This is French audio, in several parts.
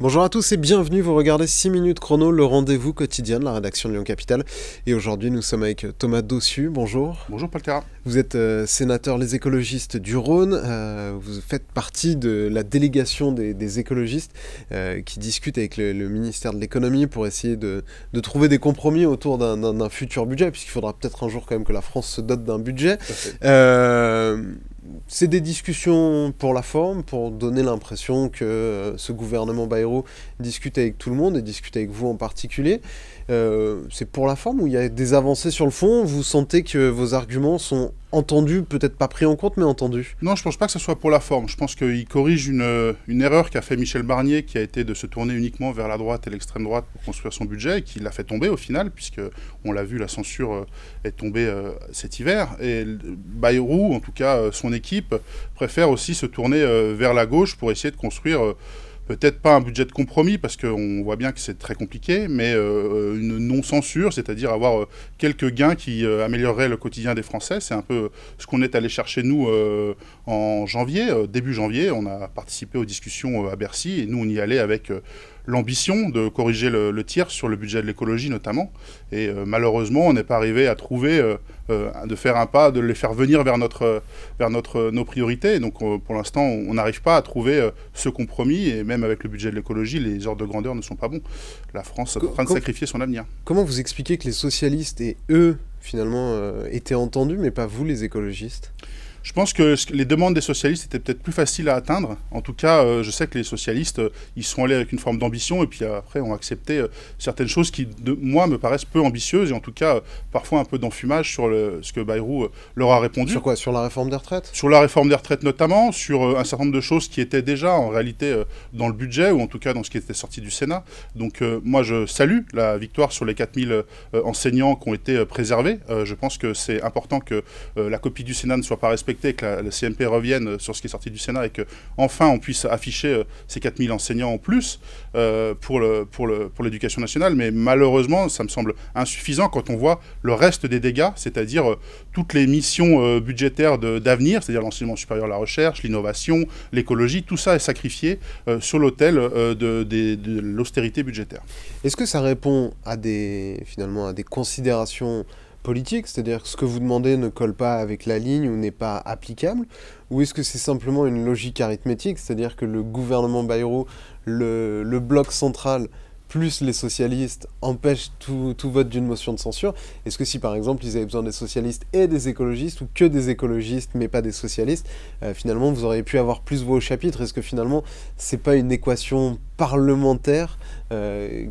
Bonjour à tous et bienvenue, vous regardez 6 minutes chrono, le rendez-vous quotidien de la rédaction de Lyon Capitale. Et aujourd'hui nous sommes avec Thomas Dossus, bonjour. Bonjour Paul Terra. Vous êtes sénateur Les Écologistes du Rhône, vous faites partie de la délégation des écologistes qui discutent avec le ministère de l'économie pour essayer de trouver des compromis autour d'un futur budget, puisqu'il faudra peut-être un jour quand même que la France se dote d'un budget. C'est des discussions pour la forme, pour donner l'impression que ce gouvernement Bayrou discute avec tout le monde et discute avec vous en particulier. C'est pour la forme ou il y a des avancées sur le fond? Vous sentez que vos arguments sont entendus, peut-être pas pris en compte, mais entendus? Non, je pense pas que ce soit pour la forme. Je pense qu'il corrige une erreur qu'a fait Michel Barnier, qui a été de se tourner uniquement vers la droite et l'extrême droite pour construire son budget, et qui l'a fait tomber au final, puisque on l'a vu, la censure est tombée cet hiver. Et Bayrou, en tout cas son équipe, préfère aussi se tourner vers la gauche pour essayer de construire peut-être pas un budget de compromis, parce qu'on voit bien que c'est très compliqué, mais une non-censure, c'est-à-dire avoir quelques gains qui amélioreraient le quotidien des Français. C'est un peu ce qu'on est allé chercher, nous, en janvier, début janvier. On a participé aux discussions à Bercy, et nous, on y allait avec l'ambition de corriger le tir sur le budget de l'écologie, notamment. Et malheureusement, on n'est pas arrivé à trouver, de faire un pas, de les faire venir vers nos priorités. Donc, pour l'instant, on n'arrive pas à trouver ce compromis, et même avec le budget de l'écologie, les ordres de grandeur ne sont pas bons. La France est en train de sacrifier son avenir. Comment vous expliquez que les socialistes et eux, finalement, étaient entendus, mais pas vous, les écologistes ? Je pense que les demandes des socialistes étaient peut-être plus faciles à atteindre. En tout cas, je sais que les socialistes, ils sont allés avec une forme d'ambition, et puis après ont accepté certaines choses qui, moi, me paraissent peu ambitieuses, et en tout cas, parfois un peu d'enfumage sur ce que Bayrou leur a répondu. Sur quoi? Sur la réforme des retraites? Sur la réforme des retraites notamment, sur un certain nombre de choses qui étaient déjà en réalité dans le budget, ou en tout cas dans ce qui était sorti du Sénat. Donc moi, je salue la victoire sur les 4000 enseignants qui ont été préservés. Je pense que c'est important que la copie du Sénat ne soit pas respectée, que la CMP revienne sur ce qui est sorti du Sénat, et qu'enfin on puisse afficher ces 4000 enseignants en plus pour l'éducation nationale. Mais malheureusement, ça me semble insuffisant quand on voit le reste des dégâts, c'est-à-dire toutes les missions budgétaires d'avenir, c'est-à-dire l'enseignement supérieur, la recherche, l'innovation, l'écologie, tout ça est sacrifié sur l'autel de l'austérité budgétaire. Est-ce que ça répond finalement à des considérations politique, c'est-à-dire que ce que vous demandez ne colle pas avec la ligne ou n'est pas applicable, ou est-ce que c'est simplement une logique arithmétique, c'est-à-dire que le gouvernement Bayrou, le bloc central, plus les socialistes empêchent tout vote d'une motion de censure? Est-ce que si par exemple ils avaient besoin des socialistes et des écologistes, ou que des écologistes mais pas des socialistes, finalement vous auriez pu avoir plus voix au chapitre? Est-ce que finalement c'est pas une équation parlementaire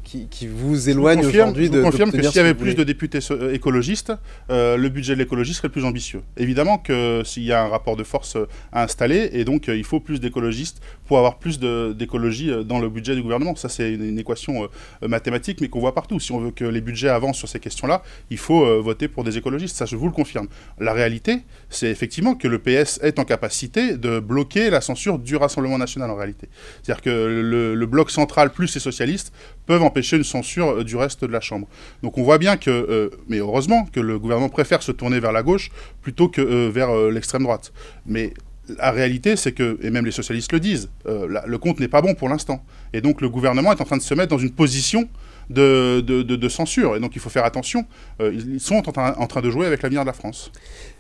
qui vous éloigne aujourd'hui de... Je vous confirme que s'il y avait plus de députés écologistes, le budget de l'écologie serait plus ambitieux. Évidemment que s'il y a un rapport de force à installer, et donc il faut plus d'écologistes pour avoir plus d'écologie dans le budget du gouvernement. Ça, c'est une équation mathématique, mais qu'on voit partout. Si on veut que les budgets avancent sur ces questions-là, il faut voter pour des écologistes. Ça, je vous le confirme. La réalité, c'est effectivement que le PS est en capacité de bloquer la censure du Rassemblement national, en réalité. C'est-à-dire que le bloc central plus les socialistes peuvent empêcher une censure du reste de la Chambre. Donc on voit bien que, mais heureusement, que le gouvernement préfère se tourner vers la gauche plutôt que vers l'extrême droite. Mais la réalité, c'est que, et même les socialistes le disent, le compte n'est pas bon pour l'instant. Et donc le gouvernement est en train de se mettre dans une position de censure. Et donc il faut faire attention. Ils sont en train de jouer avec l'avenir de la France.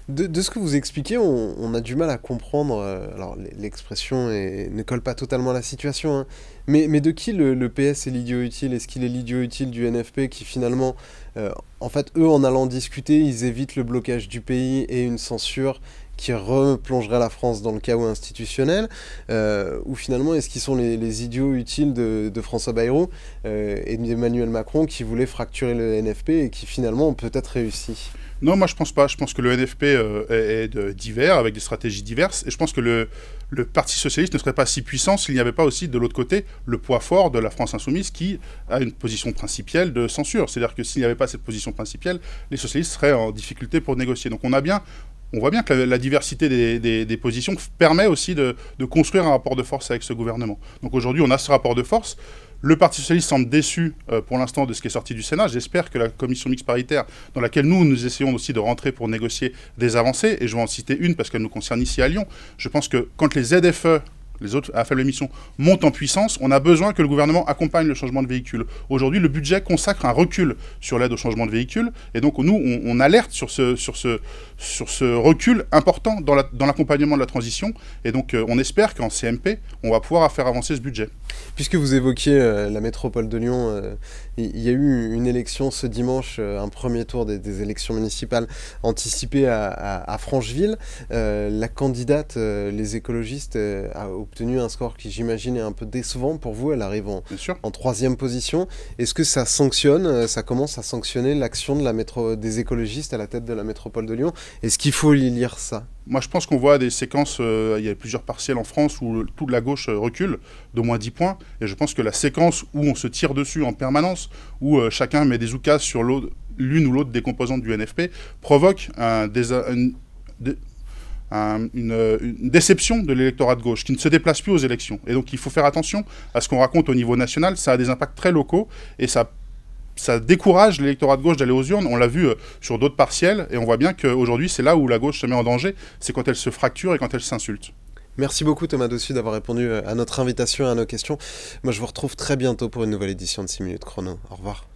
De ce que vous expliquez, on a du mal à comprendre, alors l'expression ne colle pas totalement à la situation, hein, mais de qui le PS est l'idiot utile? Est-ce qu'il est l'idiot utile du NFP qui finalement, en fait, eux, en allant discuter, ils évitent le blocage du pays et une censure qui replongerait la France dans le chaos institutionnel, ou finalement, est-ce qu'ils sont les idiots utiles de François Bayrou et d'Emmanuel Macron qui voulaient fracturer le NFP et qui finalement ont peut-être réussi? Non, moi je pense pas. Je pense que le NFP est divers, avec des stratégies diverses, et je pense que le Parti socialiste ne serait pas si puissant s'il n'y avait pas aussi de l'autre côté le poids fort de la France insoumise qui a une position principielle de censure. C'est-à-dire que s'il n'y avait pas cette position principielle, les socialistes seraient en difficulté pour négocier. Donc on voit bien que la diversité des positions permet aussi de construire un rapport de force avec ce gouvernement. Donc aujourd'hui, on a ce rapport de force. Le Parti socialiste semble déçu pour l'instant de ce qui est sorti du Sénat. J'espère que la commission mixte paritaire, dans laquelle nous essayons aussi de rentrer pour négocier des avancées, et je vais en citer une parce qu'elle nous concerne ici à Lyon, je pense que quand les ZFE à faible émission, montent en puissance, on a besoin que le gouvernement accompagne le changement de véhicule. Aujourd'hui, le budget consacre un recul sur l'aide au changement de véhicule, et donc nous, on alerte sur ce recul important dans l'accompagnement de la transition, et donc on espère qu'en CMP, on va pouvoir faire avancer ce budget. Puisque vous évoquiez la métropole de Lyon, il y a eu une élection ce dimanche, un premier tour des élections municipales anticipées à Francheville. La candidate, les écologistes, a obtenu un score qui, j'imagine, est un peu décevant pour vous. Elle arrive en 3e position. Est-ce que ça sanctionne, ça commence à sanctionner l'action des écologistes à la tête de la métropole de Lyon? Est-ce qu'il faut y lire ça? Moi, je pense qu'on voit des séquences, il y a plusieurs partiels en France où toute la gauche recule d'au moins 10 points. Et je pense que la séquence où on se tire dessus en permanence, où chacun met des oukases sur l'une ou l'autre des composantes du NFP, provoque une déception de l'électorat de gauche qui ne se déplace plus aux élections. Et donc, il faut faire attention à ce qu'on raconte au niveau national. Ça a des impacts très locaux et ça décourage l'électorat de gauche d'aller aux urnes. On l'a vu sur d'autres partiels, et on voit bien qu'aujourd'hui, c'est là où la gauche se met en danger, c'est quand elle se fracture et quand elle s'insulte. Merci beaucoup Thomas Dossus d'avoir répondu à notre invitation et à nos questions. Moi, je vous retrouve très bientôt pour une nouvelle édition de 6 minutes chrono. Au revoir.